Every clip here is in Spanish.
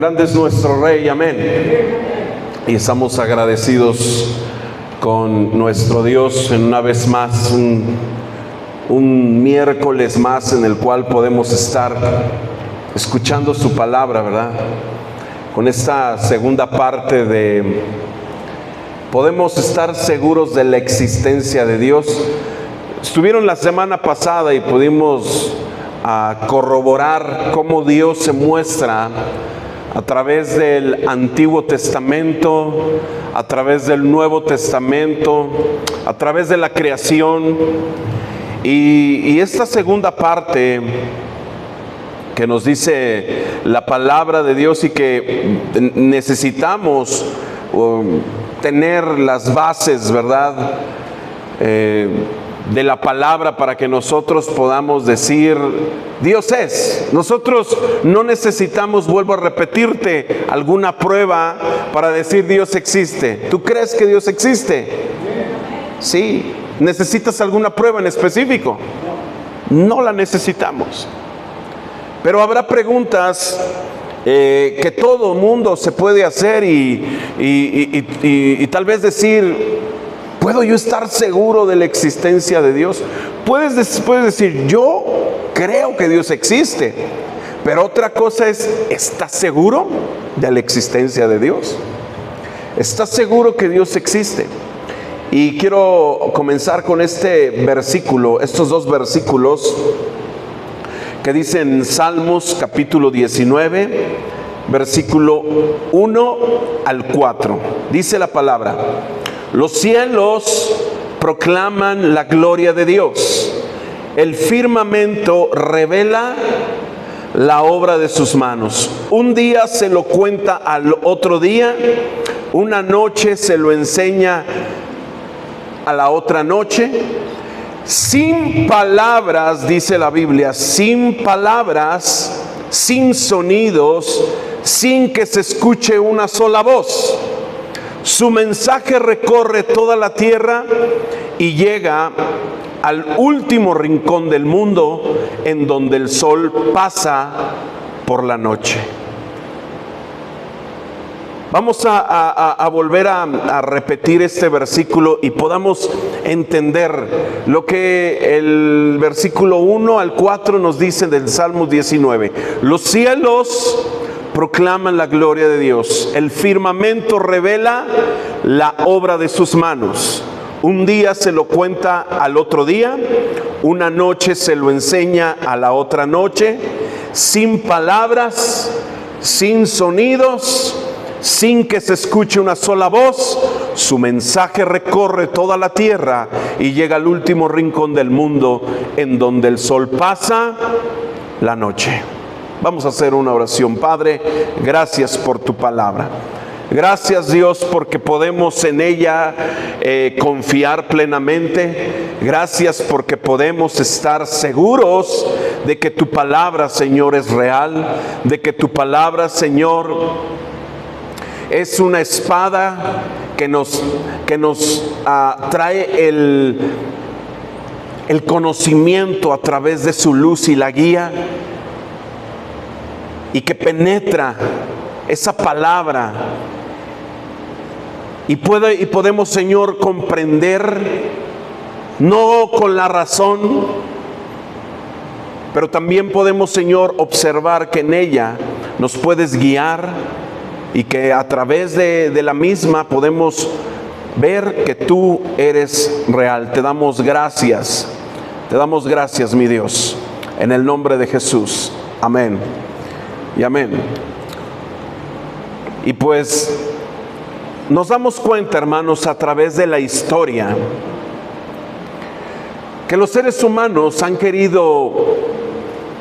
Grande es nuestro Rey, amén. Y estamos agradecidos con nuestro Dios en una vez más, un miércoles más en el cual podemos estar escuchando su palabra, ¿verdad? Con esta segunda parte podemos estar seguros de la existencia de Dios. Estuvieron la semana pasada y pudimos corroborar cómo Dios se muestra a través del Antiguo Testamento, a través del Nuevo Testamento, a través de la creación. Y esta segunda parte que nos dice la palabra de Dios y que necesitamos tener las bases, ¿verdad?, de la palabra para que nosotros podamos decir Dios es. Nosotros no necesitamos, vuelvo a repetirte, alguna prueba para decir Dios existe. ¿Tú crees que Dios existe? Sí. ¿Necesitas alguna prueba en específico? No la necesitamos. Pero habrá preguntas que todo mundo se puede hacer y tal vez decir, ¿puedo yo estar seguro de la existencia de Dios? Puedes decir, yo creo que Dios existe. Pero otra cosa es, ¿estás seguro de la existencia de Dios? ¿Estás seguro que Dios existe? Y quiero comenzar con este versículo, estos dos versículos que dicen Salmos capítulo 19, versículo 1 al 4. Dice la palabra: los cielos proclaman la gloria de Dios. El firmamento revela la obra de sus manos. Un día se lo cuenta al otro día, una noche se lo enseña a la otra noche. Sin palabras, dice la Biblia, sin palabras, sin sonidos, sin que se escuche una sola voz. Su mensaje recorre toda la tierra y llega al último rincón del mundo, en donde el sol pasa por la noche. Vamos a volver a repetir este versículo y podamos entender lo que el versículo 1 al 4 nos dice del Salmo 19. Los cielos proclaman la gloria de Dios. El firmamento revela la obra de sus manos. Un día se lo cuenta al otro día, una noche se lo enseña a la otra noche, sin palabras, sin sonidos, sin que se escuche una sola voz. Su mensaje recorre toda la tierra y llega al último rincón del mundo, en donde el sol pasa la noche. Vamos a hacer una oración. Padre, gracias por tu palabra. Gracias, Dios, porque podemos en ella confiar plenamente. Gracias porque podemos estar seguros de que tu palabra, Señor, es real, de que tu palabra, Señor, es una espada que nos trae el conocimiento a través de su luz y la guía, y que penetra esa palabra y podemos, Señor, comprender, no con la razón, pero también podemos, Señor, observar que en ella nos puedes guiar y que a través de la misma podemos ver que tú eres real. Te damos gracias, mi Dios, en el nombre de Jesús. Amén y amén. Y pues nos damos cuenta, hermanos, a través de la historia, que los seres humanos han querido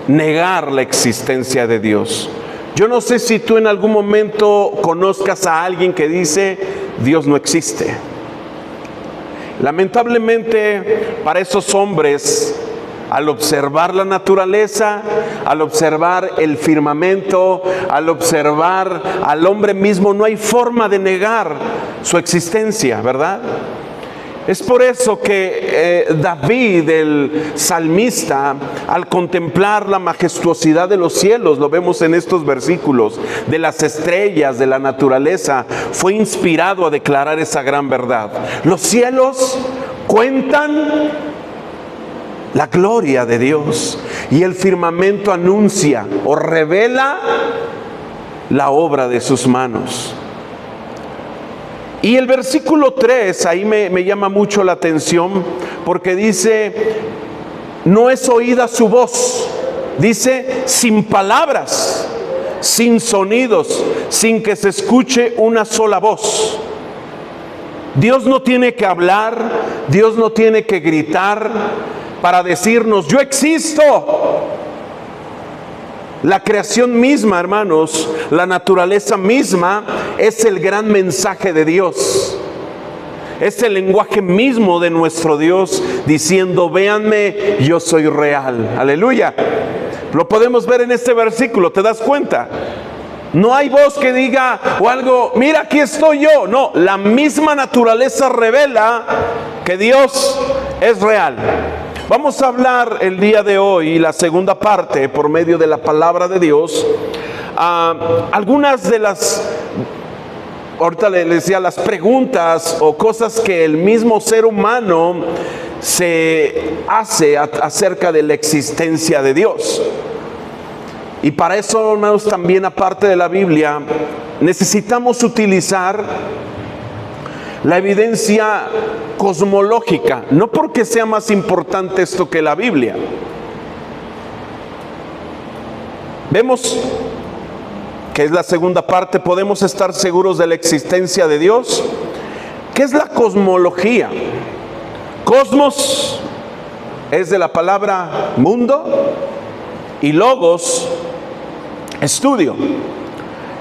negar la existencia de Dios. Yo no sé si tú en algún momento conozcas a alguien que dice Dios no existe. Lamentablemente, para esos hombres, al observar la naturaleza, al observar el firmamento, al observar al hombre mismo, no hay forma de negar su existencia, ¿verdad? Es por eso que David, el salmista, al contemplar la majestuosidad de los cielos, lo vemos en estos versículos, de las estrellas, de la naturaleza, fue inspirado a declarar esa gran verdad. Los cielos cuentan la gloria de Dios y el firmamento anuncia o revela la obra de sus manos. Y el versículo 3 ahí me llama mucho la atención, porque dice, no es oída su voz. Dice, sin palabras, sin sonidos, sin que se escuche una sola voz. Dios no tiene que hablar, Dios no tiene que gritar para decirnos, yo existo. La creación misma, hermanos, la naturaleza misma es el gran mensaje de Dios. Es el lenguaje mismo de nuestro Dios diciendo, véanme, yo soy real. Aleluya. Lo podemos ver en este versículo, ¿te das cuenta? No hay voz que diga o algo, mira, aquí estoy yo. No, la misma naturaleza revela que Dios es real. Vamos a hablar el día de hoy, la segunda parte, por medio de la palabra de Dios, algunas de las, ahorita les decía, las preguntas o cosas que el mismo ser humano se hace acerca de la existencia de Dios. Y para eso, hermanos, también aparte de la Biblia, necesitamos utilizar la evidencia cosmológica, no porque sea más importante esto que la Biblia. Vemos que es la segunda parte, podemos estar seguros de la existencia de Dios. ¿Qué es la cosmología? Cosmos es de la palabra mundo y logos, estudio.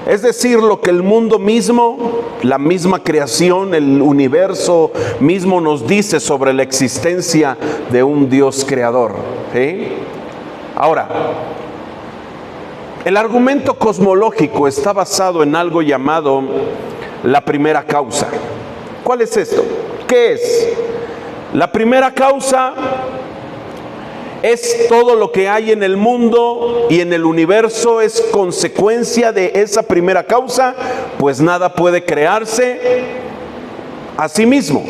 Es decir, lo que el mundo mismo, la misma creación, el universo mismo nos dice sobre la existencia de un Dios creador. ¿Sí? Ahora, el argumento cosmológico está basado en algo llamado la primera causa. ¿Cuál es esto? ¿Qué es? La primera causa es todo lo que hay en el mundo y en el universo es consecuencia de esa primera causa, pues nada puede crearse a sí mismo.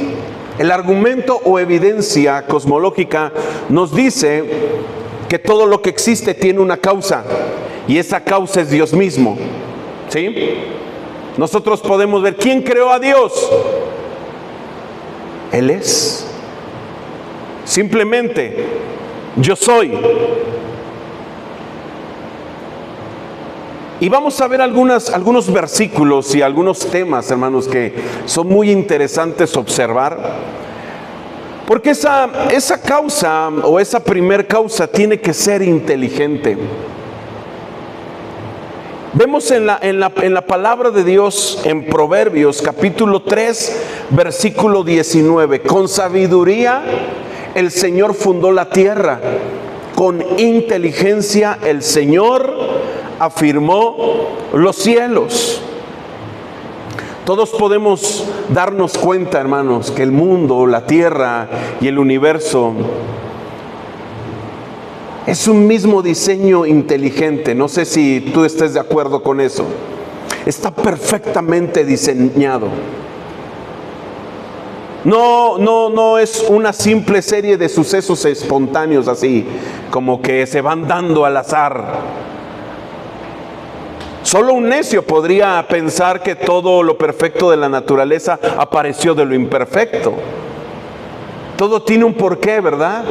El argumento o evidencia cosmológica nos dice que todo lo que existe tiene una causa y esa causa es Dios mismo. ¿Sí? Nosotros podemos ver, ¿quién creó a Dios? Él es. Simplemente, yo soy. Y vamos a ver algunos versículos y algunos temas, hermanos, que son muy interesantes observar. Porque esa causa o esa primer causa tiene que ser inteligente. Vemos en la palabra de Dios en Proverbios capítulo 3 versículo 19. Con sabiduría el Señor fundó la tierra, con inteligencia el Señor afirmó los cielos. Todos podemos darnos cuenta, hermanos, que el mundo, la tierra y el universo es un mismo diseño inteligente. No sé si tú estés de acuerdo con eso. Está perfectamente diseñado. No es una simple serie de sucesos espontáneos así, como que se van dando al azar. Solo un necio podría pensar que todo lo perfecto de la naturaleza apareció de lo imperfecto. Todo tiene un porqué, ¿verdad?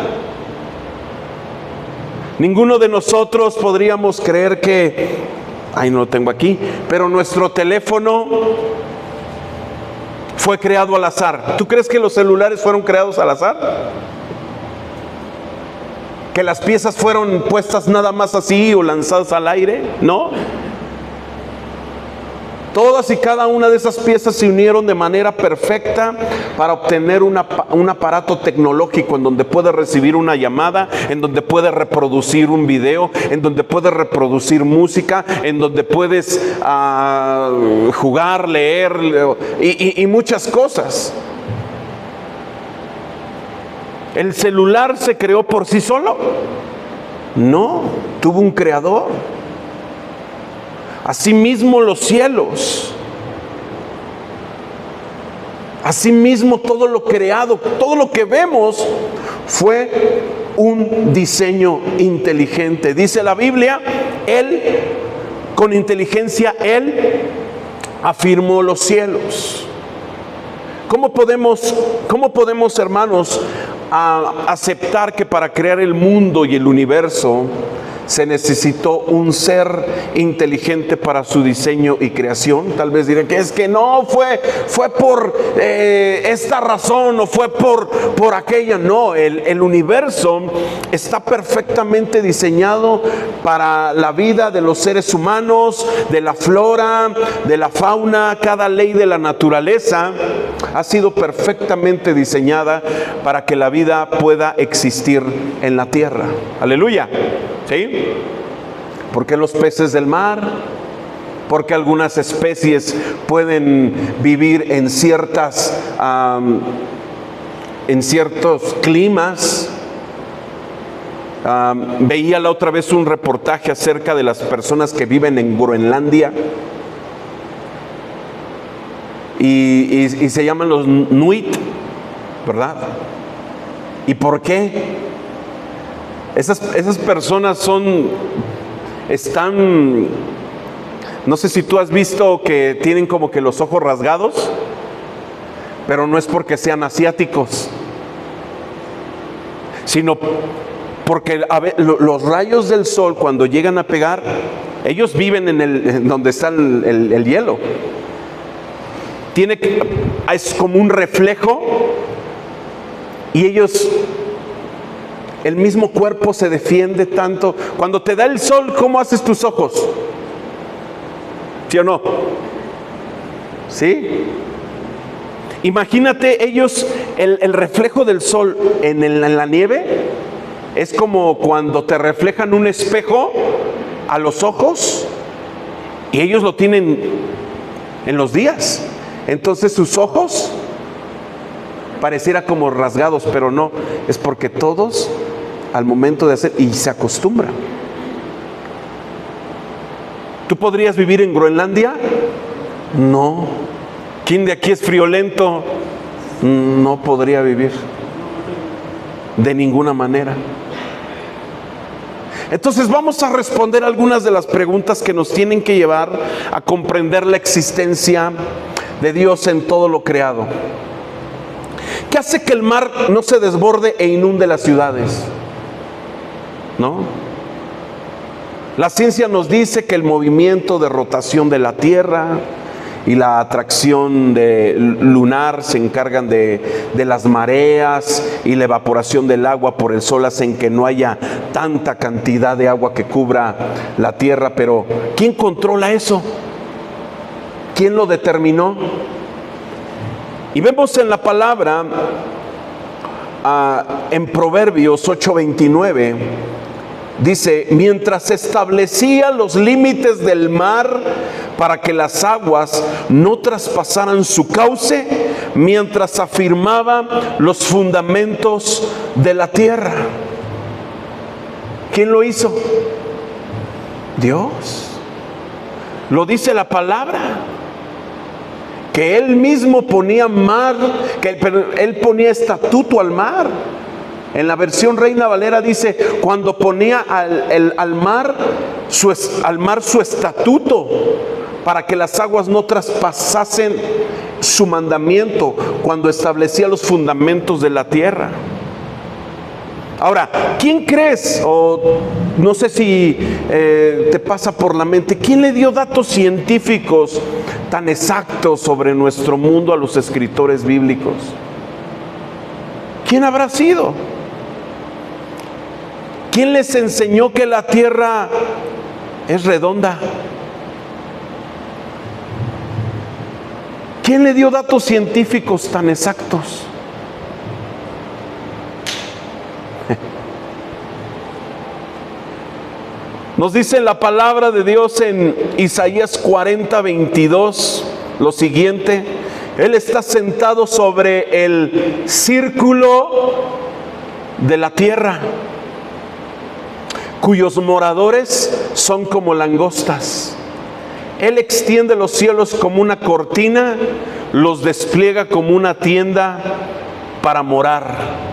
Ninguno de nosotros podríamos creer que, no lo tengo aquí, pero nuestro teléfono fue creado al azar. ¿Tú crees que los celulares fueron creados al azar? ¿Que las piezas fueron puestas nada más así o lanzadas al aire? No. Todas y cada una de esas piezas se unieron de manera perfecta para obtener un aparato tecnológico en donde puede recibir una llamada, en donde puede reproducir un video, en donde puede reproducir música, en donde puedes jugar, leer y muchas cosas. ¿El celular se creó por sí solo? No, tuvo un creador. Asimismo los cielos. Asimismo todo lo creado, todo lo que vemos fue un diseño inteligente. Dice la Biblia, Él, con inteligencia, Él afirmó los cielos. ¿Cómo podemos, hermanos, aceptar que para crear el mundo y el universo se necesitó un ser inteligente para su diseño y creación? Tal vez dirán que es que no fue por esta razón o fue por aquella. No, el universo está perfectamente diseñado para la vida de los seres humanos, de la flora, de la fauna. Cada ley de la naturaleza ha sido perfectamente diseñada para que la vida pueda existir en la tierra. Aleluya. ¿Sí? Porque los peces del mar, porque algunas especies pueden vivir en ciertos climas. Veía la otra vez un reportaje acerca de las personas que viven en Groenlandia y se llaman los Nuit, ¿verdad? ¿Y por qué? Esas personas están, no sé si tú has visto que tienen como que los ojos rasgados, pero no es porque sean asiáticos, sino porque los rayos del sol cuando llegan a pegar, ellos viven en donde está el hielo. Es como un reflejo y ellos... El mismo cuerpo se defiende tanto. Cuando te da el sol, ¿cómo haces tus ojos? ¿Sí o no? ¿Sí? Imagínate ellos, el reflejo del sol en la nieve es como cuando te reflejan un espejo a los ojos y ellos lo tienen en los días. Entonces sus ojos pareciera como rasgados, pero no, es porque todos al momento de hacer, y se acostumbran. ¿Tú podrías vivir en Groenlandia? No. ¿Quién de aquí es friolento? No podría vivir de ninguna manera. Entonces vamos a responder algunas de las preguntas que nos tienen que llevar a comprender la existencia de Dios en todo lo creado. ¿Qué hace que el mar no se desborde e inunde las ciudades? ¿No? La ciencia nos dice que el movimiento de rotación de la Tierra y la atracción lunar se encargan de las mareas, y la evaporación del agua por el sol hacen que no haya tanta cantidad de agua que cubra la Tierra. Pero ¿quién controla eso? ¿Quién lo determinó? Y vemos en la palabra, en Proverbios 8:29, dice: mientras establecía los límites del mar para que las aguas no traspasaran su cauce, mientras afirmaba los fundamentos de la tierra. ¿Quién lo hizo? Dios. Lo dice la palabra, que Él mismo ponía mar, Él ponía estatuto al mar. En la versión Reina Valera dice: cuando ponía al mar su estatuto, para que las aguas no traspasasen su mandamiento, cuando establecía los fundamentos de la tierra. Ahora, ¿quién crees? O no sé si te pasa por la mente, ¿quién le dio datos científicos tan exactos sobre nuestro mundo a los escritores bíblicos? ¿Quién habrá sido? ¿Quién les enseñó que la tierra es redonda? ¿Quién le dio datos científicos tan exactos? Nos dice la palabra de Dios en Isaías 40:22 lo siguiente: Él está sentado sobre el círculo de la tierra, cuyos moradores son como langostas. Él extiende los cielos como una cortina, los despliega como una tienda para morar.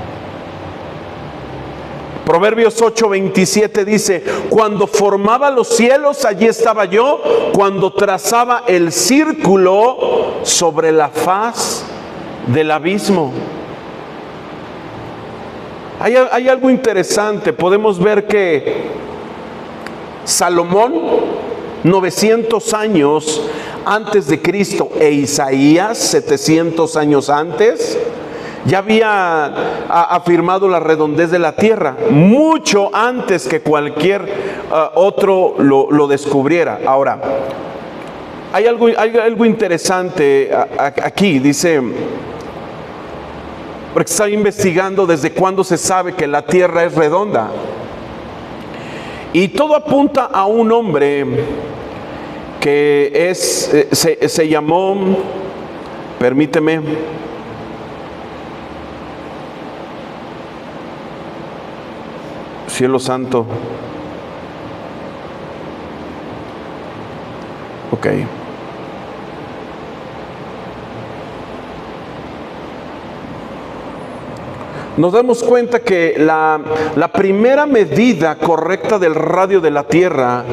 Proverbios 8:27 dice: cuando formaba los cielos, allí estaba yo, cuando trazaba el círculo sobre la faz del abismo. Hay algo interesante. Podemos ver que Salomón, 900 años antes de Cristo, e Isaías, 700 años antes, ya había afirmado la redondez de la tierra, mucho antes que cualquier otro lo descubriera. Ahora, hay algo interesante aquí. Dice, porque está investigando desde cuándo se sabe que la tierra es redonda. Y todo apunta a un hombre que se llamó, permíteme, cielo santo, ok, nos damos cuenta que la primera medida correcta del radio de la tierra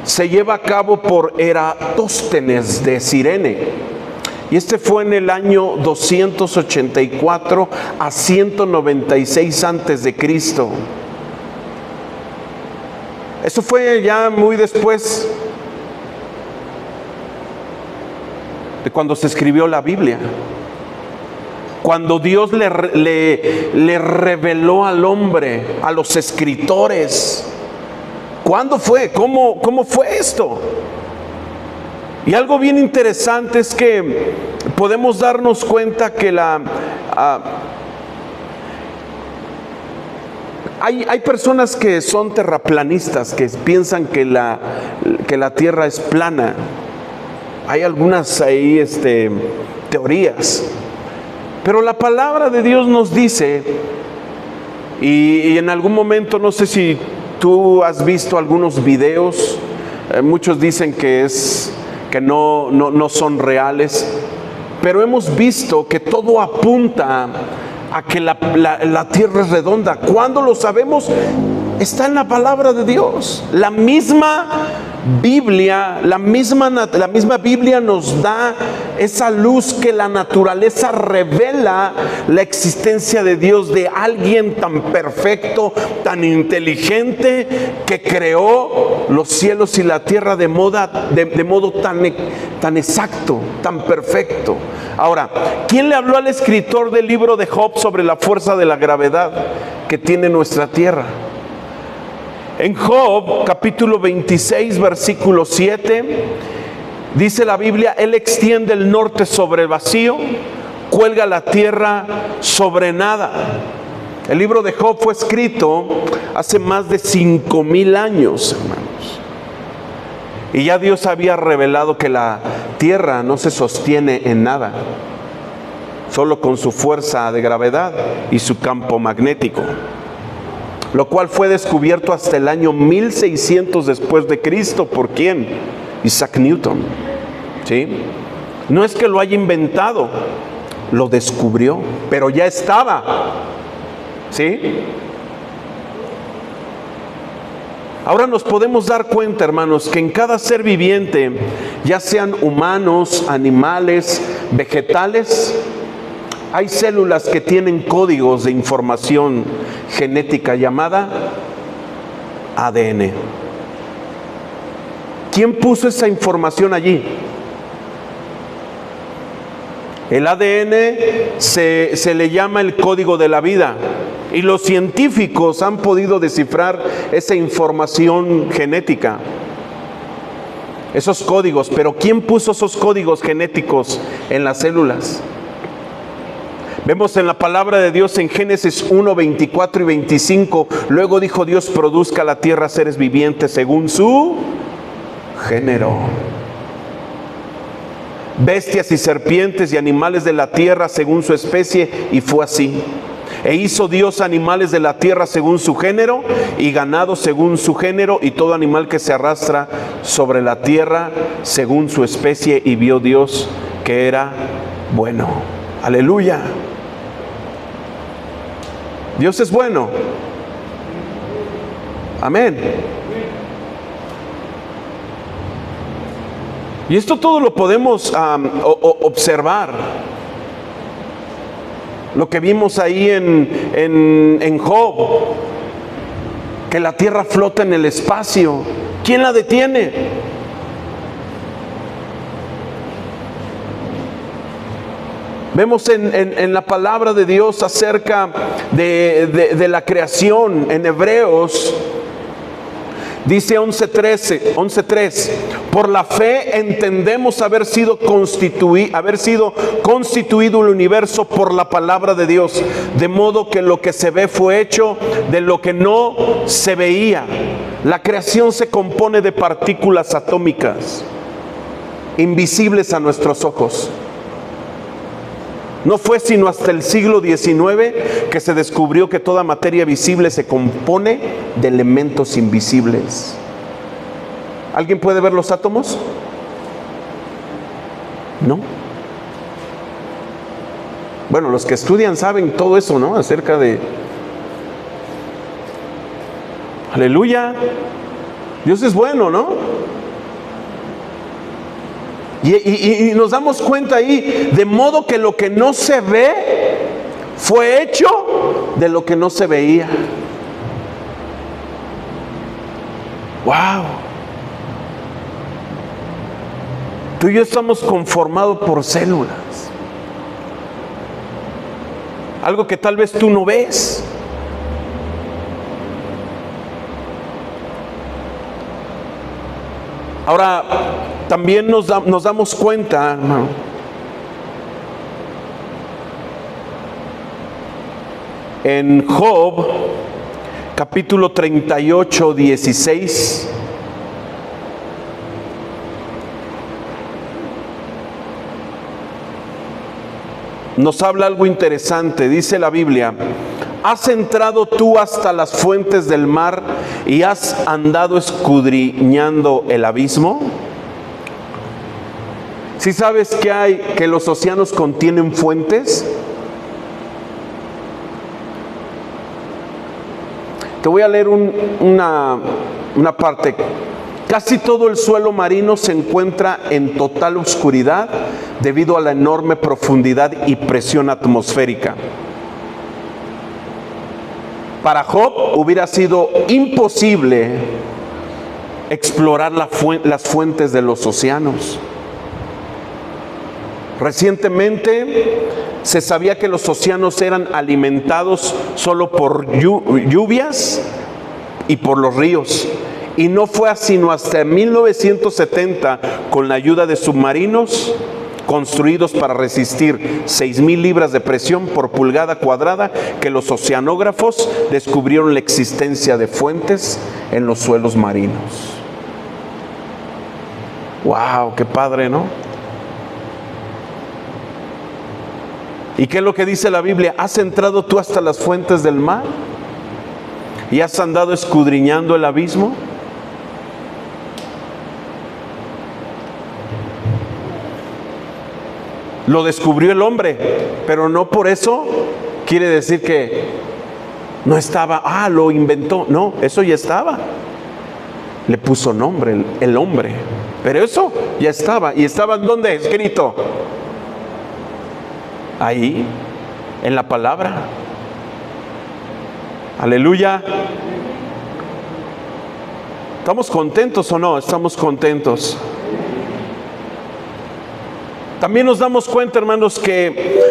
se lleva a cabo por Eratóstenes de Cirene. Y este fue en el año 284 a 196 antes de Cristo. Eso fue ya muy después de cuando se escribió la Biblia. Cuando Dios le reveló al hombre, a los escritores. ¿Cuándo fue? ¿Cómo fue esto? Y algo bien interesante es que podemos darnos cuenta que hay personas que son terraplanistas, que piensan que la tierra es plana. Hay algunas ahí teorías. Pero la palabra de Dios nos dice, y en algún momento, no sé si tú has visto algunos videos, muchos dicen que no son reales, pero hemos visto que todo apunta a que la tierra es redonda. ¿Cuándo lo sabemos? Está en la palabra de Dios. La misma Biblia, la misma Biblia nos da esa luz que la naturaleza revela la existencia de Dios, de alguien tan perfecto, tan inteligente, que creó los cielos y la tierra de modo tan exacto, tan perfecto. Ahora, ¿quién le habló al escritor del libro de Job sobre la fuerza de la gravedad que tiene nuestra tierra? En Job, capítulo 26, versículo 7, dice la Biblia: Él extiende el norte sobre el vacío, cuelga la tierra sobre nada. El libro de Job fue escrito hace más de 5,000 años, hermanos. Y ya Dios había revelado que la tierra no se sostiene en nada, solo con su fuerza de gravedad y su campo magnético, lo cual fue descubierto hasta el año 1600 después de Cristo. ¿Por quién? Isaac Newton. ¿Sí? No es que lo haya inventado, lo descubrió, pero ya estaba. ¿Sí? Ahora nos podemos dar cuenta, hermanos, que en cada ser viviente, ya sean humanos, animales, vegetales, hay células que tienen códigos de información genética llamada ADN. ¿Quién puso esa información allí? El ADN se le llama el código de la vida, y los científicos han podido descifrar esa información genética, esos códigos. Pero ¿quién puso esos códigos genéticos en las células? Vemos en la palabra de Dios en Génesis 1, 24 y 25. Luego dijo Dios: produzca la tierra seres vivientes según su género, bestias y serpientes y animales de la tierra según su especie. Y fue así. E hizo Dios animales de la tierra según su género, y ganado según su género, y todo animal que se arrastra sobre la tierra según su especie. Y vio Dios que era bueno. Aleluya. Dios es bueno. Amén. Y esto todo lo podemos observar. Lo que vimos ahí en Job, que la tierra flota en el espacio. ¿Quién la detiene? Vemos en la palabra de Dios acerca de la creación en Hebreos. Dice 11:3, por la fe entendemos haber sido constituido el universo por la palabra de Dios, de modo que lo que se ve fue hecho de lo que no se veía. La creación se compone de partículas atómicas, invisibles a nuestros ojos. No fue sino hasta el siglo XIX que se descubrió que toda materia visible se compone de elementos invisibles. ¿Alguien puede ver los átomos? ¿No? Bueno, los que estudian saben todo eso, ¿no? Acerca de... Aleluya. Dios es bueno, ¿no? Y nos damos cuenta ahí, de modo que lo que no se ve fue hecho de lo que no se veía. Wow. Tú y yo estamos conformados por células. Algo que tal vez tú no ves. Ahora, también nos damos cuenta, hermano, en Job, capítulo 38, 16, nos habla algo interesante. Dice la Biblia: ¿has entrado tú hasta las fuentes del mar y has andado escudriñando el abismo? ¿Sí sabes que los océanos contienen fuentes? Te voy a leer una parte. Casi todo el suelo marino se encuentra en total oscuridad debido a la enorme profundidad y presión atmosférica. Para Job hubiera sido imposible explorar las fuentes de los océanos. Recientemente se sabía que los océanos eran alimentados solo por lluvias y por los ríos. Y no fue sino hasta 1970, con la ayuda de submarinos construidos para resistir 6,000 libras de presión por pulgada cuadrada, que los oceanógrafos descubrieron la existencia de fuentes en los suelos marinos. ¡Wow! ¡Qué padre!, ¿no? ¿Y qué es lo que dice la Biblia? ¿Has entrado tú hasta las fuentes del mar? ¿Y has andado escudriñando el abismo? Lo descubrió el hombre, pero no por eso quiere decir que no estaba, lo inventó. No, eso ya estaba. Le puso nombre el hombre, pero eso ya estaba. ¿Y estaba en dónde escrito? Ahí, en la palabra. Aleluya. ¿Estamos contentos o no? Estamos contentos. También nos damos cuenta, hermanos, que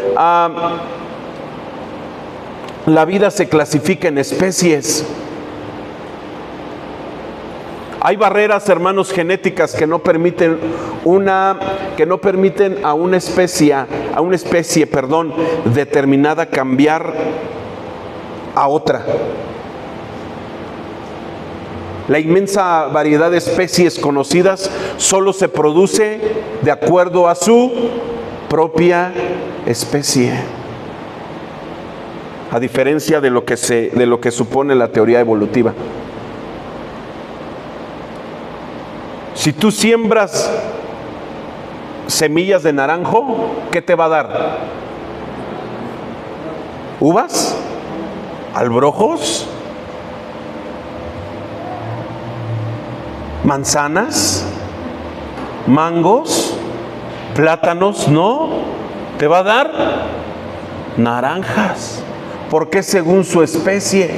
la vida se clasifica en especies. Hay barreras, hermanos, genéticas que no permiten a una especie determinada cambiar a otra. La inmensa variedad de especies conocidas solo se produce de acuerdo a su propia especie. a diferencia de lo que supone la teoría evolutiva. Si tú siembras semillas de naranjo, ¿qué te va a dar? ¿Uvas? ¿Albrojos? ¿Manzanas? ¿Mangos? ¿Plátanos? No, te va a dar naranjas. ¿Por qué? Según su especie.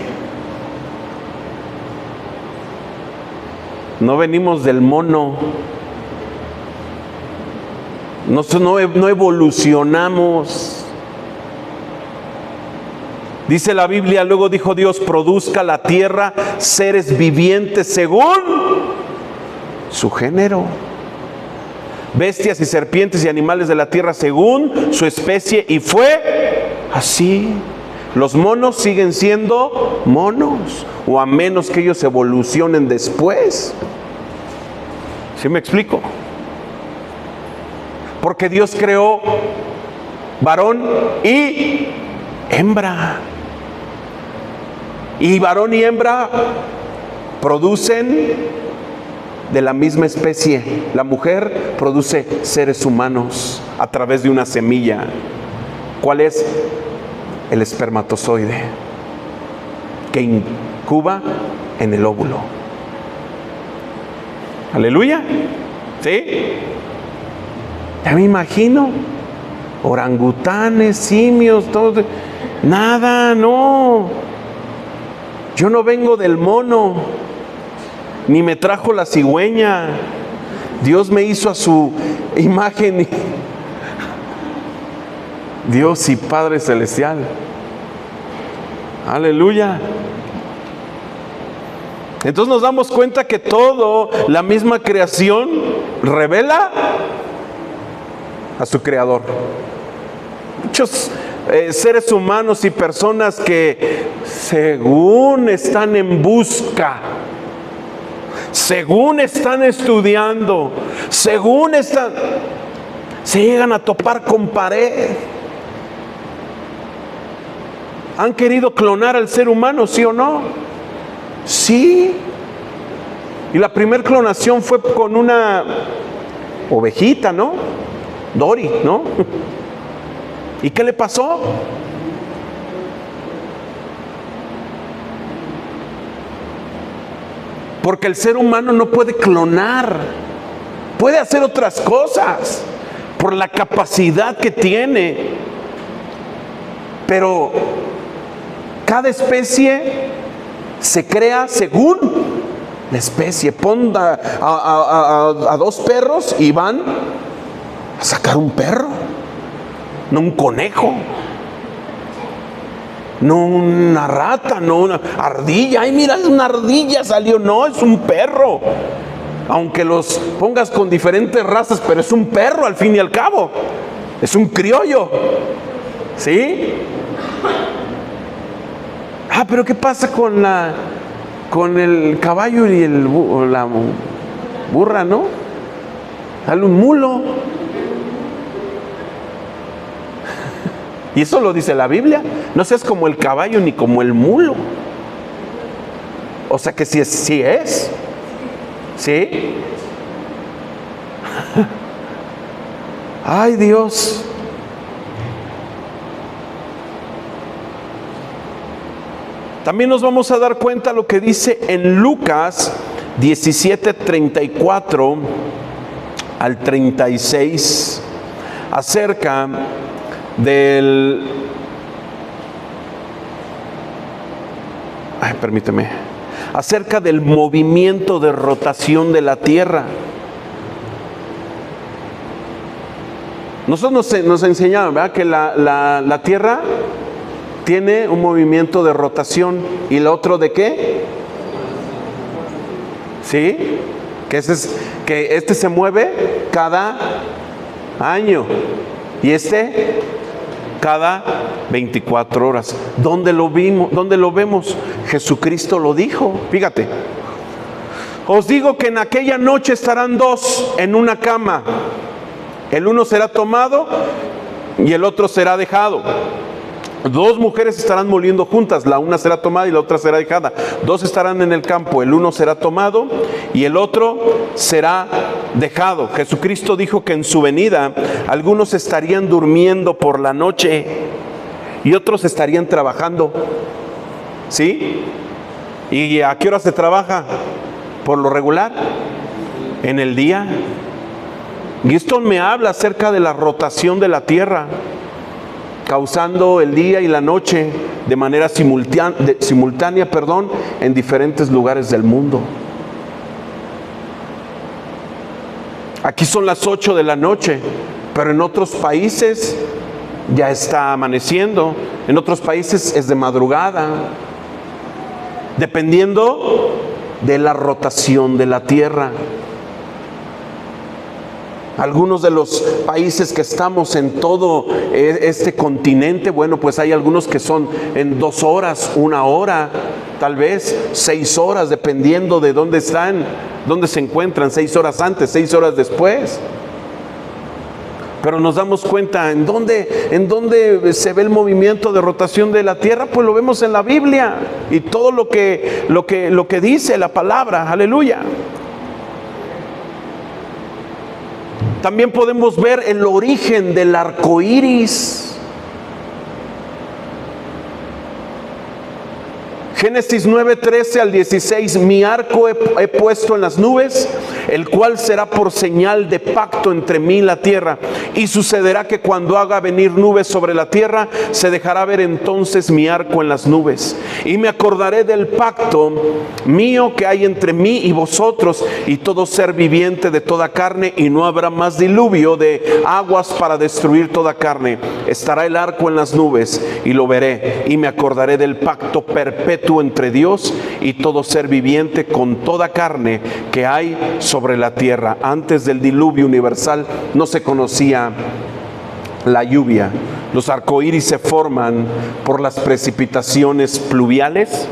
No venimos del mono. No evolucionamos. Dice la Biblia, luego dijo Dios, produzca la tierra seres vivientes según su género. Bestias y serpientes y animales de la tierra según su especie, y fue así. Los monos siguen siendo monos, o a menos que ellos evolucionen después. ¿Sí me explico? Porque Dios creó varón y hembra. Y varón y hembra producen de la misma especie. La mujer produce seres humanos a través de una semilla. ¿Cuál es? El espermatozoide, que incuba en el óvulo. Aleluya. ¿Sí? Ya me imagino. Orangutanes, simios, todo. Nada, no. Yo no vengo del mono, ni me trajo la cigüeña. Dios me hizo a su imagen. Dios y Padre Celestial. Aleluya. Entonces nos damos cuenta que todo, la misma creación, revela a su Creador. Muchos seres humanos y personas que según están en busca, según están estudiando, según están, se llegan a topar con pared. ¿Han querido clonar al ser humano, sí o no? Sí. Y la primera clonación fue con una ovejita, ¿no? Dory, ¿no? ¿Y qué le pasó? Porque el ser humano no puede clonar, puede hacer otras cosas por la capacidad que tiene, pero cada especie se crea según la especie. Pon a dos perros y van a sacar un perro, no un conejo, no una rata, no una ardilla. Ay, mira, una ardilla salió. No, es un perro. Aunque los pongas con diferentes razas, pero es un perro al fin y al cabo. Es un criollo. ¿Sí? Ah, pero ¿qué pasa con el caballo y la burra, no? Dale un mulo. Y eso lo dice la Biblia. No seas como el caballo ni como el mulo. O sea que sí es. ¿Sí? Ay, Dios. También nos vamos a dar cuenta lo que dice en Lucas 17:34 al 36 acerca acerca del movimiento de rotación de la Tierra. Nosotros nos enseñaron, ¿verdad?, que la Tierra tiene un movimiento de rotación. ¿Y el otro de qué? ¿Sí? Que este se mueve cada año y este cada 24 horas. ¿Dónde lo vimos? ¿Dónde lo vemos? Jesucristo lo dijo. Fíjate. Os digo que en aquella noche estarán dos en una cama. El uno será tomado y el otro será dejado. Dos mujeres estarán moliendo juntas, la una será tomada y la otra será dejada. Dos estarán en el campo, el uno será tomado y el otro será dejado. Jesucristo dijo que en su venida algunos estarían durmiendo por la noche y otros estarían trabajando. ¿Sí? ¿Y a qué hora se trabaja? Por lo regular, en el día. Y esto me habla acerca de la rotación de la tierra, causando el día y la noche de manera simultánea, en diferentes lugares del mundo. Aquí son las 8 de la noche, pero en otros países ya está amaneciendo, en otros países es de madrugada, dependiendo de la rotación de la tierra. Algunos de los países que estamos en todo este continente, bueno, pues hay algunos que son en 2 horas, 1 hora, tal vez 6 horas, dependiendo de dónde están, dónde se encuentran, 6 horas antes, 6 horas después. Pero nos damos cuenta en dónde se ve el movimiento de rotación de la tierra, pues lo vemos en la Biblia y todo lo que dice la palabra, aleluya. También podemos ver el origen del arco iris. Génesis 9, 13 al 16, mi arco he puesto en las nubes, el cual será por señal de pacto entre mí y la tierra. Y sucederá que cuando haga venir nubes sobre la tierra, se dejará ver entonces mi arco en las nubes. Y me acordaré del pacto mío que hay entre mí y vosotros y todo ser viviente de toda carne, y no habrá más diluvio de aguas para destruir toda carne. Estará el arco en las nubes y lo veré, y me acordaré del pacto perpetuo entre Dios y todo ser viviente con toda carne que hay sobre la tierra. Antes del diluvio universal no se conocía la lluvia. Los arcoíris se forman por las precipitaciones pluviales,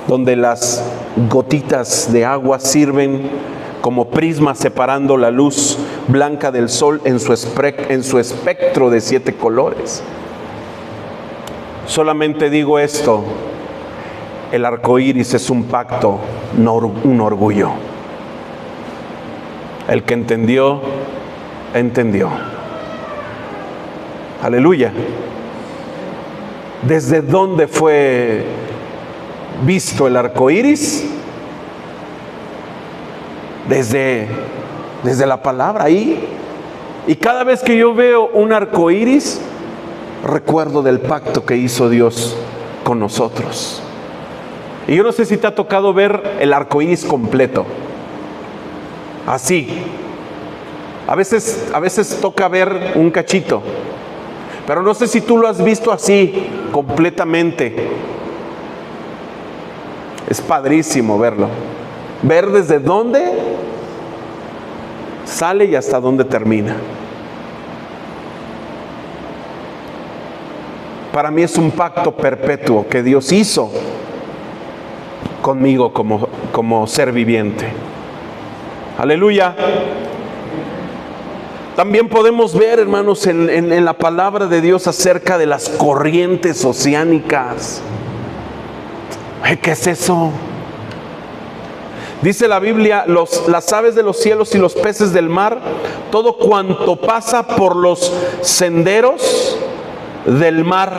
donde las gotitas de agua sirven como prisma separando la luz blanca del sol en su espectro de 7 colores. Solamente digo esto: el arco iris es un pacto, no un orgullo. El que entendió, entendió. Aleluya. ¿Desde dónde fue visto el arco iris? Desde la palabra ahí. Y cada vez que yo veo un arco iris, recuerdo del pacto que hizo Dios con nosotros. Y yo no sé si te ha tocado ver el arco iris completo, así. A veces toca ver un cachito, pero no sé si tú lo has visto así, completamente. Es padrísimo verlo. Ver desde dónde sale y hasta dónde termina. Para mí es un pacto perpetuo que Dios hizo conmigo como ser viviente. Aleluya. También podemos ver, hermanos, en la palabra de Dios acerca de las corrientes oceánicas. ¿Qué es eso? Dice la Biblia: las aves de los cielos y los peces del mar, todo cuanto pasa por los senderos del mar.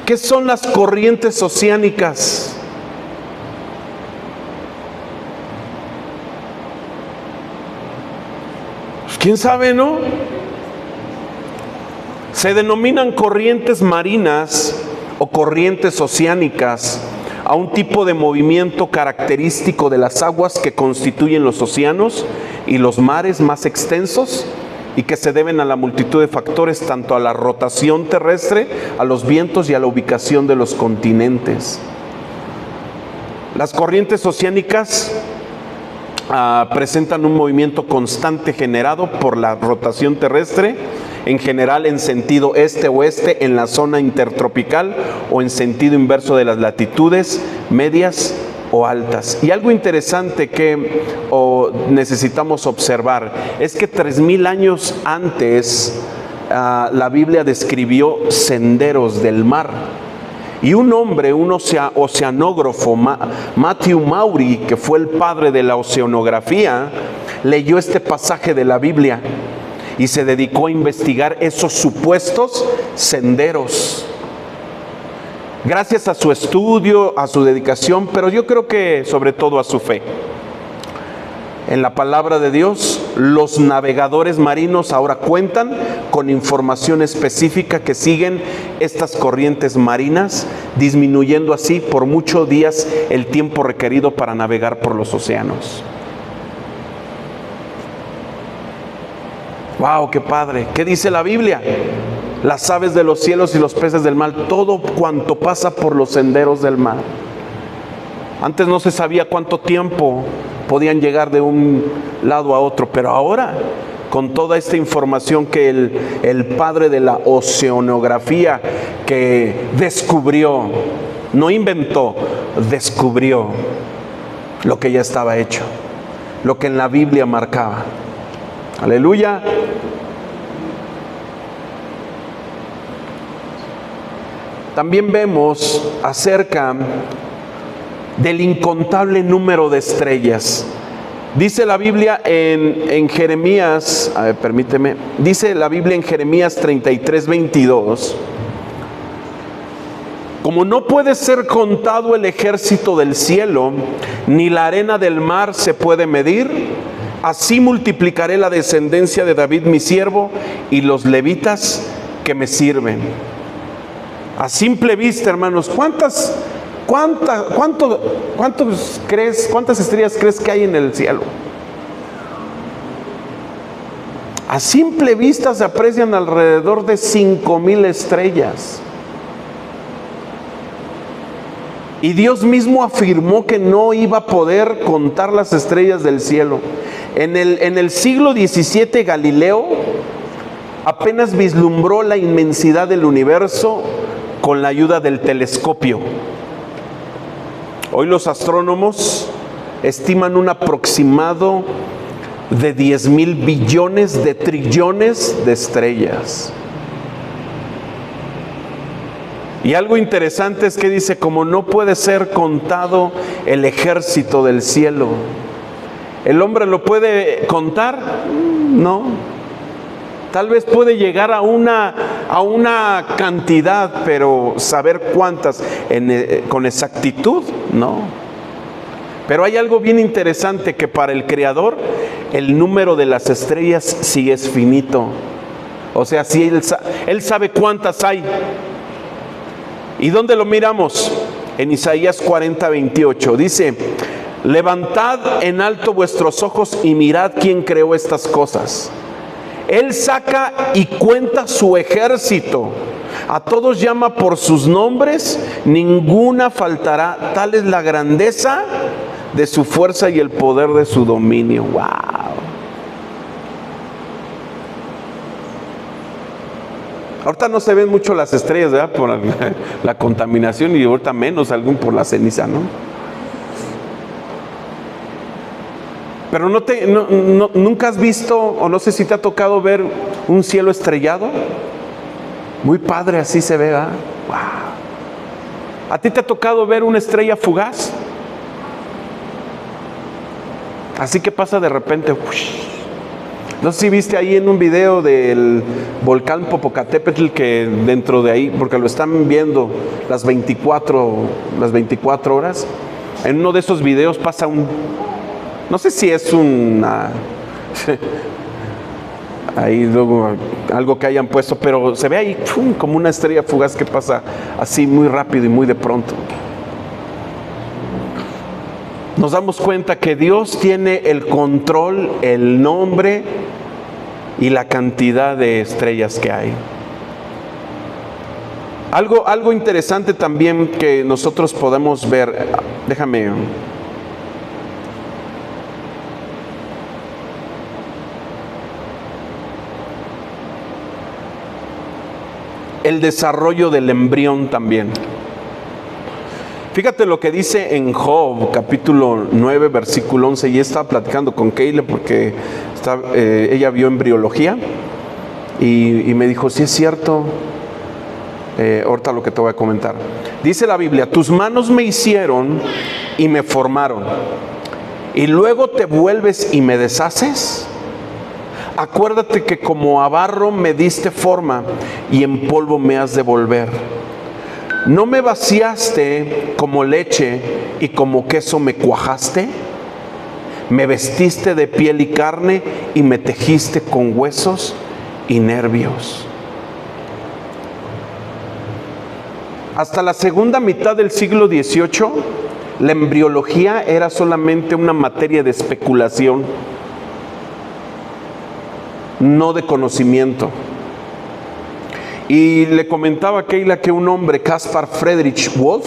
¿Qué son las corrientes oceánicas? Pues quién sabe, ¿no? Se denominan corrientes marinas o corrientes oceánicas a un tipo de movimiento característico de las aguas que constituyen los océanos y los mares más extensos, y que se deben a la multitud de factores, tanto a la rotación terrestre, a los vientos y a la ubicación de los continentes. Las corrientes oceánicas presentan un movimiento constante generado por la rotación terrestre, en general en sentido este-oeste en la zona intertropical o en sentido inverso de las latitudes medias o altas. Y algo interesante que necesitamos observar es que 3000 años antes la Biblia describió senderos del mar. Y un hombre, un oceanógrafo, Matthew Maury, que fue el padre de la oceanografía, leyó este pasaje de la Biblia y se dedicó a investigar esos supuestos senderos. Gracias a su estudio, a su dedicación, pero yo creo que sobre todo a su fe en la palabra de Dios, los navegadores marinos ahora cuentan con información específica que siguen estas corrientes marinas, disminuyendo así por muchos días el tiempo requerido para navegar por los océanos. ¡Wow! ¡Qué padre! ¿Qué dice la Biblia? Las aves de los cielos y los peces del mar, todo cuanto pasa por los senderos del mar. Antes no se sabía cuánto tiempo podían llegar de un lado a otro, pero ahora, con toda esta información que el padre de la oceanografía que descubrió, no inventó, descubrió lo que ya estaba hecho, lo que en la Biblia marcaba. Aleluya. También vemos acerca del incontable número de estrellas. Dice la Biblia en Jeremías, dice la Biblia en Jeremías 33:22, como no puede ser contado el ejército del cielo, ni la arena del mar se puede medir, así multiplicaré la descendencia de David mi siervo y los levitas que me sirven. A simple vista, hermanos, ¿cuántas estrellas crees que hay en el cielo? A simple vista se aprecian alrededor de 5,000 estrellas. Y Dios mismo afirmó que no iba a poder contar las estrellas del cielo. En el siglo XVII, Galileo apenas vislumbró la inmensidad del universo con la ayuda del telescopio. Hoy los astrónomos estiman un aproximado de 10,000 billones de trillones de estrellas. Y algo interesante es que dice, como no puede ser contado el ejército del cielo. ¿El hombre lo puede contar? No. Tal vez puede llegar a una cantidad, pero saber cuántas con exactitud, no. Pero hay algo bien interesante, que para el Creador el número de las estrellas sí es finito. O sea, sí Él sabe cuántas hay. ¿Y dónde lo miramos? En Isaías 40:28 dice, levantad en alto vuestros ojos y mirad quién creó estas cosas. Él saca y cuenta su ejército, a todos llama por sus nombres, ninguna faltará, tal es la grandeza de su fuerza y el poder de su dominio. ¡Wow! Ahorita no se ven mucho las estrellas, ¿verdad? Por la contaminación, y ahorita menos algún por la ceniza, ¿no? Pero nunca has visto, o no sé si te ha tocado ver un cielo estrellado. Muy padre, así se ve, ¿verdad? ¡Wow! ¿A ti te ha tocado ver una estrella fugaz? Así que pasa de repente. No sé si viste ahí en un video del volcán Popocatépetl, que dentro de ahí, porque lo están viendo las 24 horas, en uno de esos videos pasa no sé si es ahí luego algo que hayan puesto, pero se ve ahí como una estrella fugaz que pasa así muy rápido y muy de pronto. Nos damos cuenta que Dios tiene el control, el nombre y la cantidad de estrellas que hay. Algo interesante también que nosotros podemos ver, déjame. El desarrollo del embrión también. Fíjate lo que dice en Job, capítulo 9, versículo 11. Y estaba platicando con Keila porque ella vio embriología. Y me dijo, sí es cierto. Ahorita lo que te voy a comentar. Dice la Biblia, tus manos me hicieron y me formaron, y luego te vuelves y me deshaces. Acuérdate que como a barro me diste forma y en polvo me has de volver. ¿No me vaciaste como leche y como queso me cuajaste? Me vestiste de piel y carne y me tejiste con huesos y nervios. Hasta la segunda mitad del siglo XVIII, la embriología era solamente una materia de especulación, no de conocimiento. Y le comentaba a Keila que un hombre, Caspar Friedrich Wolf,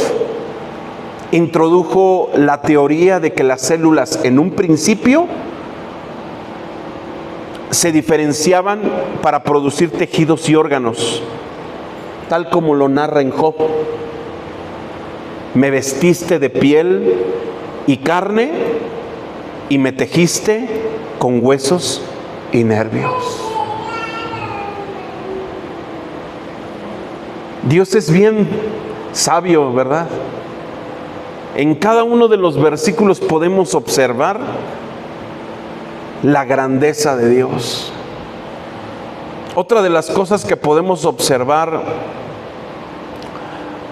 introdujo la teoría de que las células en un principio se diferenciaban para producir tejidos y órganos, tal como lo narra en Job. Me vestiste de piel y carne y me tejiste con huesos y nervios. Dios es bien sabio, ¿verdad? En cada uno de los versículos podemos observar la grandeza de Dios. Otra de las cosas que podemos observar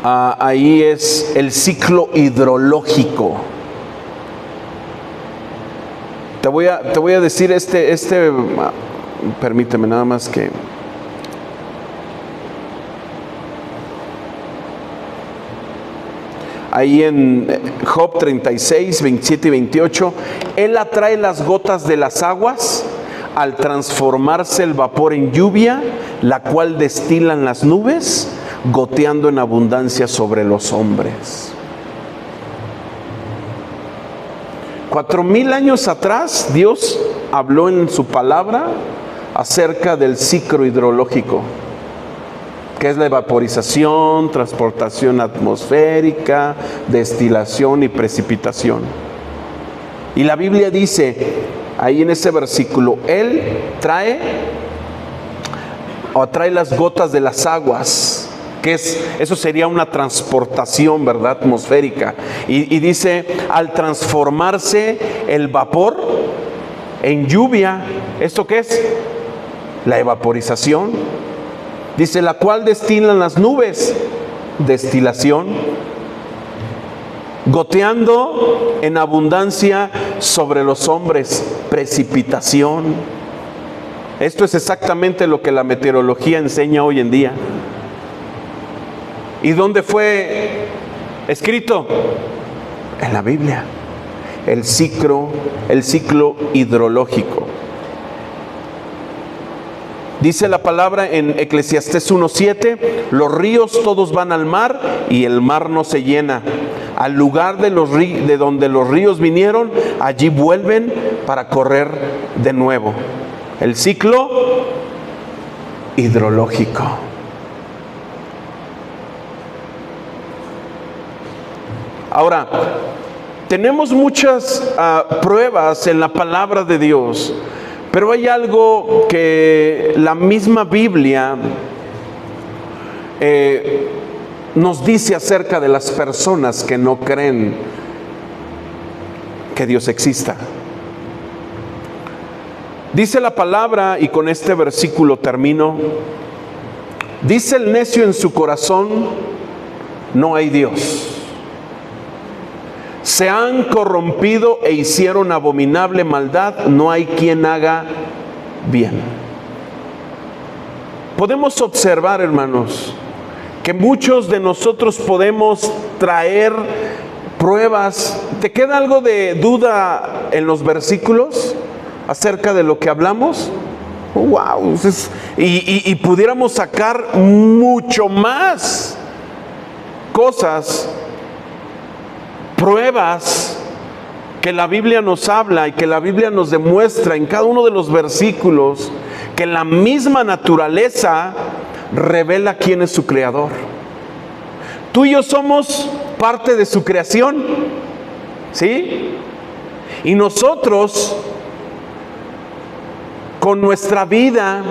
ahí es el ciclo hidrológico. Te voy a decir permíteme nada más que... Ahí en Job 36, 27 y 28, Él atrae las gotas de las aguas al transformarse el vapor en lluvia, la cual destilan las nubes, goteando en abundancia sobre los hombres. 4000 años atrás, Dios habló en su palabra acerca del ciclo hidrológico, que es la evaporización, transportación atmosférica, destilación y precipitación. Y la Biblia dice, ahí en ese versículo, Él atrae las gotas de las aguas, eso sería una transportación, ¿verdad?, atmosférica. Y dice, al transformarse el vapor en lluvia, ¿esto qué es? La evaporización. Dice, la cual destilan las nubes, destilación, goteando en abundancia sobre los hombres, precipitación. Esto es exactamente lo que la meteorología enseña hoy en día. ¿Y dónde fue escrito? En la Biblia. El ciclo hidrológico. Dice la palabra en Eclesiastés 1:7, los ríos todos van al mar y el mar no se llena. Al lugar de donde los ríos vinieron, allí vuelven para correr de nuevo. El ciclo hidrológico. Ahora, tenemos muchas pruebas en la palabra de Dios. Pero hay algo que la misma Biblia nos dice acerca de las personas que no creen que Dios exista. Dice la palabra, y con este versículo termino, dice el necio en su corazón, no hay Dios. Se han corrompido e hicieron abominable maldad, no hay quien haga bien. Podemos observar, hermanos, que muchos de nosotros podemos traer pruebas. ¿Te queda algo de duda en los versículos acerca de lo que hablamos? ¡Wow! Y pudiéramos sacar mucho más cosas, pruebas que la Biblia nos habla y que la Biblia nos demuestra en cada uno de los versículos, que la misma naturaleza revela quién es su creador. Tú y yo somos parte de su creación, ¿sí? Y nosotros, con nuestra vida,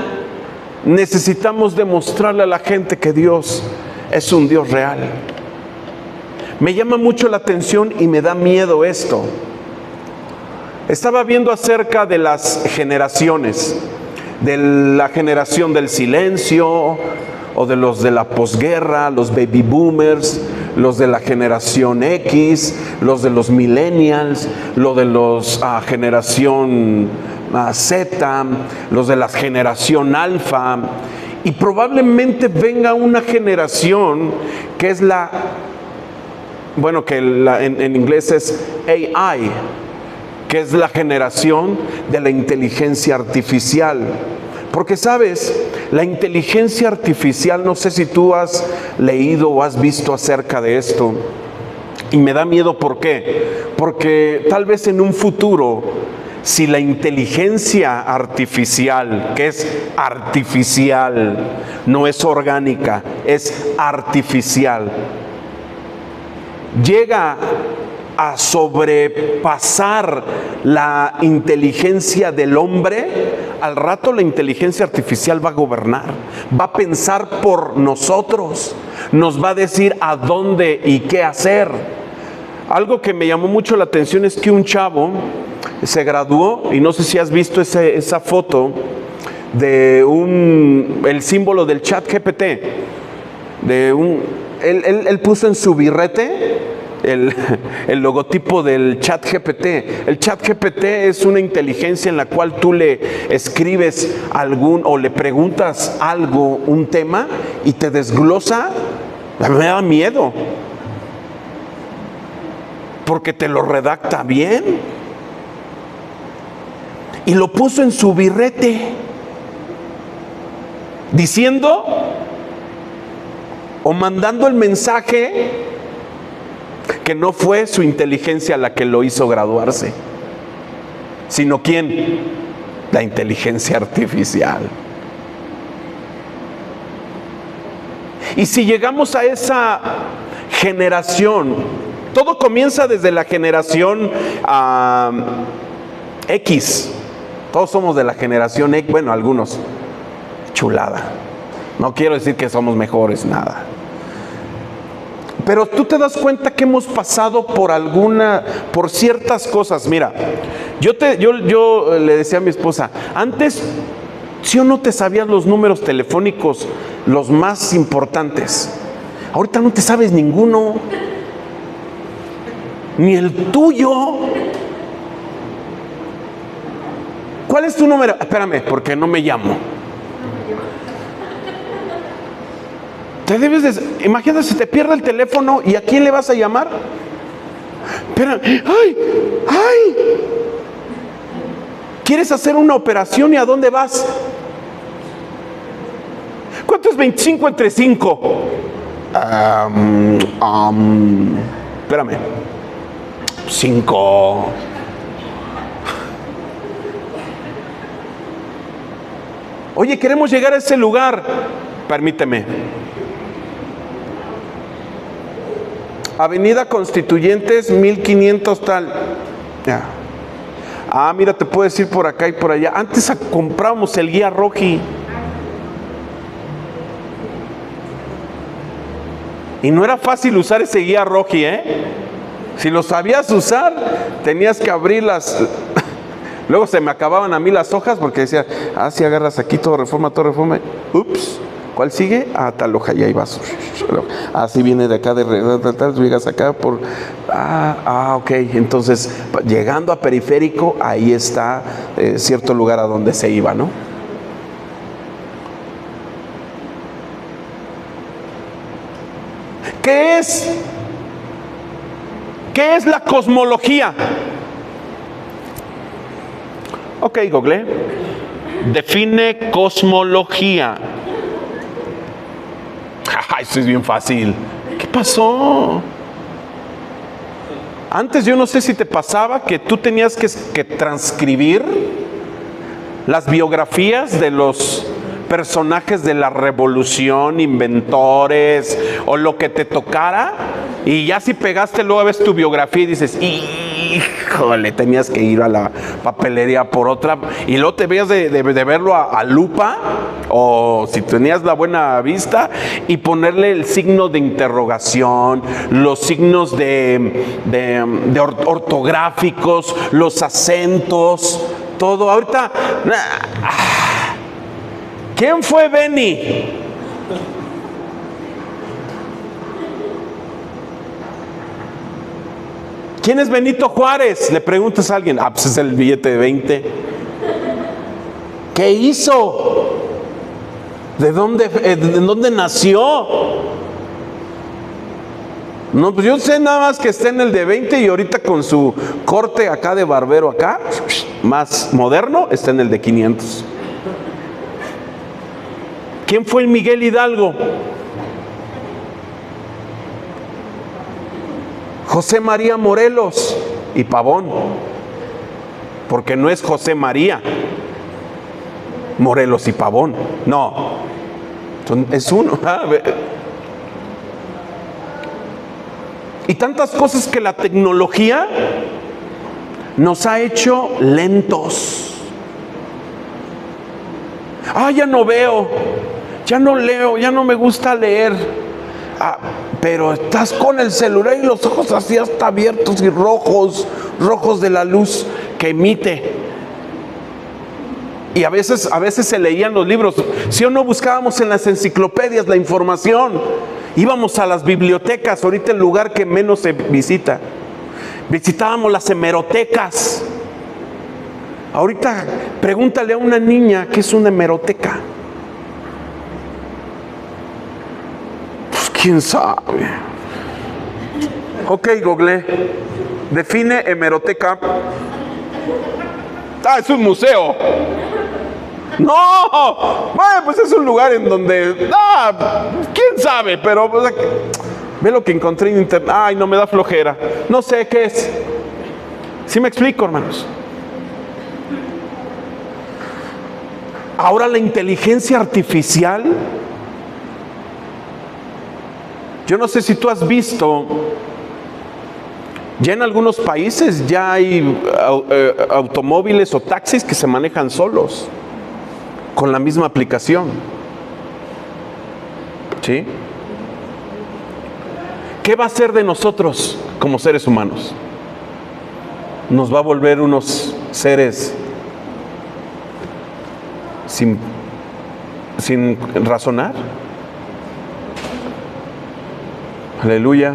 necesitamos demostrarle a la gente que Dios es un Dios real. Me llama mucho la atención y me da miedo esto. Estaba viendo acerca de las generaciones, de la generación del silencio, o de los de la posguerra, los baby boomers, los de la generación X, los de los millennials, los de los generación Z, los de la generación alfa, y probablemente venga una generación que es en inglés es AI, que es la generación de la inteligencia artificial. Porque sabes, la inteligencia artificial, no sé si tú has leído o has visto acerca de esto, y me da miedo. ¿Por qué? Porque tal vez en un futuro, si la inteligencia artificial, que es artificial, no es orgánica, es artificial, llega a sobrepasar la inteligencia del hombre, al rato la inteligencia artificial va a gobernar, va a pensar por nosotros, nos va a decir a dónde y qué hacer. Algo que me llamó mucho la atención es que un chavo se graduó, y no sé si has visto esa foto de el símbolo del ChatGPT, él puso en su birrete el logotipo del ChatGPT. El ChatGPT es una inteligencia en la cual tú le escribes o le preguntas algo, un tema, y te desglosa. Me da miedo, porque te lo redacta bien. Y lo puso en su birrete, diciendo o mandando el mensaje que no fue su inteligencia la que lo hizo graduarse, sino ¿quién? La inteligencia artificial. Y si llegamos a esa generación, todo comienza desde la generación X. Todos somos de la generación X, bueno, algunos. Chulada. No quiero decir que somos mejores, nada. Pero tú te das cuenta que hemos pasado por ciertas cosas. Mira, yo le decía a mi esposa, antes, ¿sí o no te sabías los números telefónicos, los más importantes? Ahorita no te sabes ninguno, ni el tuyo. ¿Cuál es tu número? Espérame, porque no me llamo. Imagínate si te pierde el teléfono, ¿y a quién le vas a llamar? Espera, ¡ay! ¿Quieres hacer una operación y a dónde vas? ¿Cuánto es 25 entre 5? Espérame. 5. Oye, queremos llegar a ese lugar. Permíteme. Avenida Constituyentes 1500 tal. Ya. Mira, te puedes ir por acá y por allá. Antes comprábamos el guía Roji. Y no era fácil usar ese guía Roji, Si lo sabías usar, tenías que abrirlas. Luego se me acababan a mí las hojas porque decía, si agarras aquí todo reforma. Ups. ¿Cuál sigue? Tal hoja, y ahí vas. Así viene de acá, llegas acá por... ok. Entonces, llegando a Periférico, ahí está cierto lugar a donde se iba, ¿no? ¿Qué es la cosmología? Ok, Google. Define cosmología. Eso es bien fácil. ¿Qué pasó? Antes yo no sé si te pasaba que tú tenías que transcribir las biografías de los personajes de la revolución, inventores o lo que te tocara, y ya si pegaste luego ves tu biografía y dices, híjole, tenías que ir a la papelería por otra, y luego te veías de verlo a lupa, o si tenías la buena vista, y ponerle el signo de interrogación, los signos de ortográficos, los acentos, todo. Ahorita, ¿quién fue Benny? ¿Quién es Benito Juárez? Le preguntas a alguien. Pues es el billete de 20. ¿Qué hizo? ¿De dónde nació? No, pues yo sé nada más que está en el de 20 y ahorita con su corte acá de barbero acá, más moderno, está en el de 500. ¿Quién fue el Miguel Hidalgo? José María Morelos y Pavón, porque no es José María Morelos y Pavón, no, es uno. Y tantas cosas que la tecnología nos ha hecho lentos. Ya no veo, ya no leo, ya no me gusta leer. Pero estás con el celular y los ojos así hasta abiertos y rojos de la luz que emite. Y a veces se leían los libros. Si o no, buscábamos en las enciclopedias la información. Íbamos a las bibliotecas, ahorita el lugar que menos se visita. Visitábamos las hemerotecas. Ahorita pregúntale a una niña qué es una hemeroteca. ¿Quién sabe? Ok, Google, define hemeroteca. Es un museo. No, bueno, pues es un lugar en donde, quién sabe, pero pues, ve lo que encontré en internet. No me da flojera. No sé qué es. ¿Sí me explico, hermanos? Ahora la inteligencia artificial. Yo no sé si tú has visto, ya en algunos países ya hay automóviles o taxis que se manejan solos, con la misma aplicación. ¿Sí? ¿Qué va a hacer de nosotros como seres humanos? Nos va a volver unos seres sin razonar. Aleluya.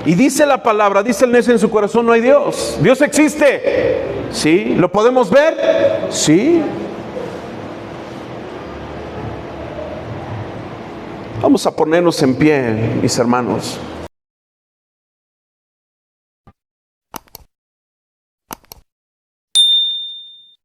Y dice la palabra, dice el necio en su corazón, no hay Dios. ¿Dios existe? Sí. ¿Lo podemos ver? Sí. Vamos a ponernos en pie, mis hermanos.